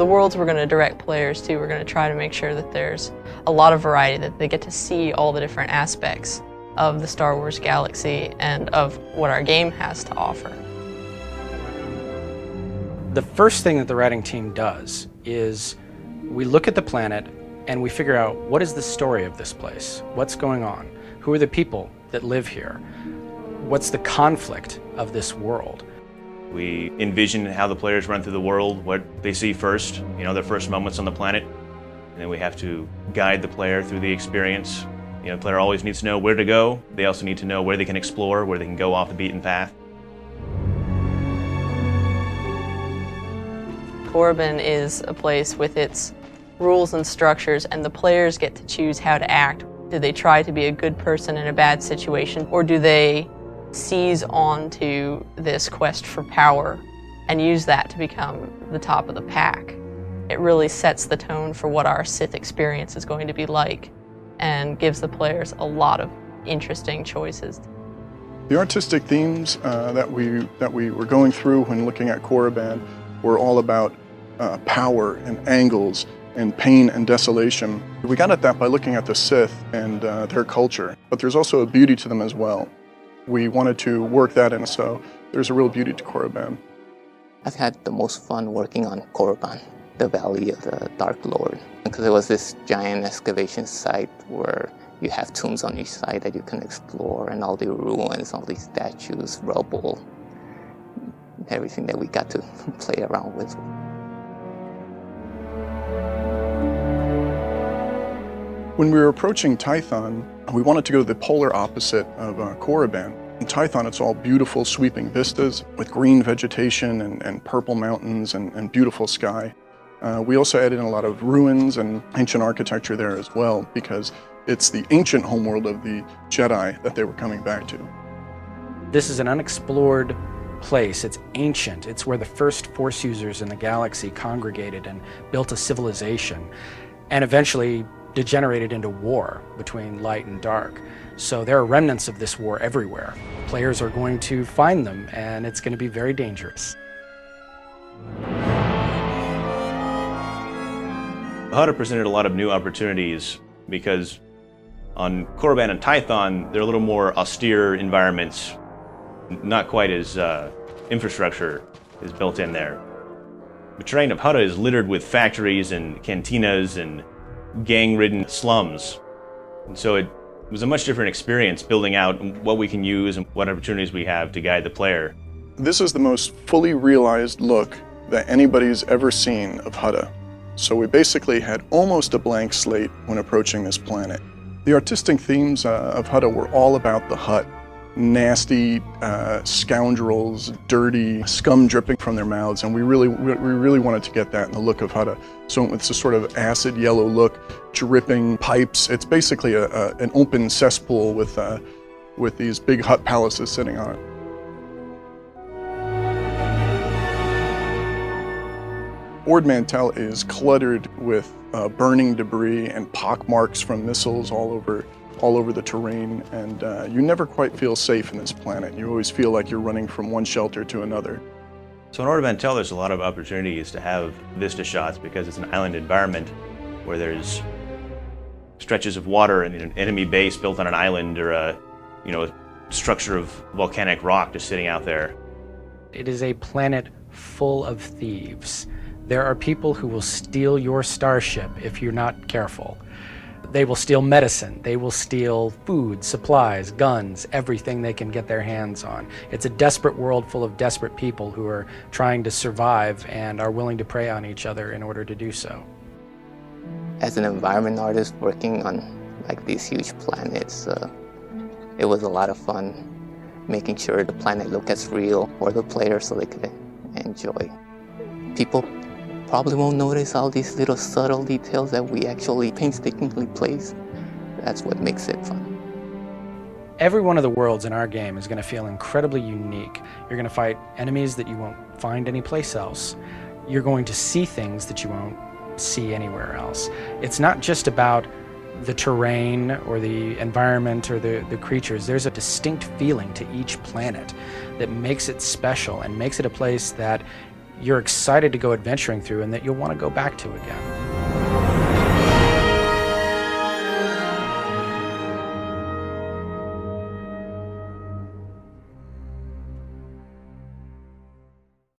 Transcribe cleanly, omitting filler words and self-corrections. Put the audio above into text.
The worlds we're going to direct players to, we're going to try to make sure that there's a lot of variety, that they get to see all the different aspects of the Star Wars galaxy and of what our game has to offer. The first thing that the writing team does is we look at the planet and we figure out, what is the story of this place? What's going on? Who are the people that live here? What's the conflict of this world? We envision how the players run through the world, what they see first, their first moments on the planet. And then we have to guide the player through the experience. The player always needs to know where to go. They also need to know where they can explore, where they can go off the beaten path. Korriban is a place with its rules and structures, and the players get to choose how to act. Do they try to be a good person in a bad situation, or do they seize on to this quest for power and use that to become the top of the pack? It really sets the tone for what our Sith experience is going to be like and gives the players a lot of interesting choices. The artistic themes that we were going through when looking at Korriban were all about power and angles and pain and desolation. We got at that by looking at the Sith and their culture, but there's also a beauty to them as well. We wanted to work that in, so there's a real beauty to Korriban. I've had the most fun working on Korriban, the Valley of the Dark Lord, because it was this giant excavation site where you have tombs on each side that you can explore, and all the ruins, all these statues, rubble, everything that we got to play around with. When we were approaching Tython, we wanted to go to the polar opposite of Korriban. In Tython, it's all beautiful sweeping vistas with green vegetation and purple mountains and beautiful sky. We also added in a lot of ruins and ancient architecture there as well, because it's the ancient homeworld of the Jedi that they were coming back to. This is an unexplored place. It's ancient. It's where the first Force users in the galaxy congregated and built a civilization, and eventually degenerated into war between light and dark. So there are remnants of this war everywhere. Players are going to find them, and it's going to be very dangerous. Hutta presented a lot of new opportunities because on Korriban and Tython, they're a little more austere environments, not quite as infrastructure is built in there. The terrain of Hutta is littered with factories and cantinas and gang-ridden slums. And so it was a much different experience building out what we can use and what opportunities we have to guide the player. This is the most fully realized look that anybody's ever seen of Hutta. So we basically had almost a blank slate when approaching this planet. The artistic themes of Hutta were all about the Hutt. Nasty scoundrels, dirty, scum dripping from their mouths, and we really wanted to get that in the look of Hutta. So it's a sort of acid yellow look, dripping pipes. It's basically an open cesspool with these big Hutt palaces sitting on it. Ord Mantell is cluttered with burning debris and pockmarks from missiles all over the terrain, and you never quite feel safe in this planet. You always feel like you're running from one shelter to another. So in Ord Mantell, there's a lot of opportunities to have vista shots because it's an island environment where there's stretches of water and an enemy base built on an island, or a structure of volcanic rock just sitting out there. It is a planet full of thieves. There are people who will steal your starship if you're not careful. They will steal medicine, they will steal food, supplies, guns, everything they can get their hands on. It's a desperate world full of desperate people who are trying to survive and are willing to prey on each other in order to do so. As an environment artist working on these huge planets, it was a lot of fun making sure the planet looked as real for the players so they could enjoy. People probably won't notice all these little subtle details that we actually painstakingly place. That's what makes it fun. Every one of the worlds in our game is going to feel incredibly unique. You're going to fight enemies that you won't find anyplace else. You're going to see things that you won't see anywhere else. It's not just about the terrain or the environment or the creatures. There's a distinct feeling to each planet that makes it special and makes it a place that you're excited to go adventuring through and that you'll want to go back to again.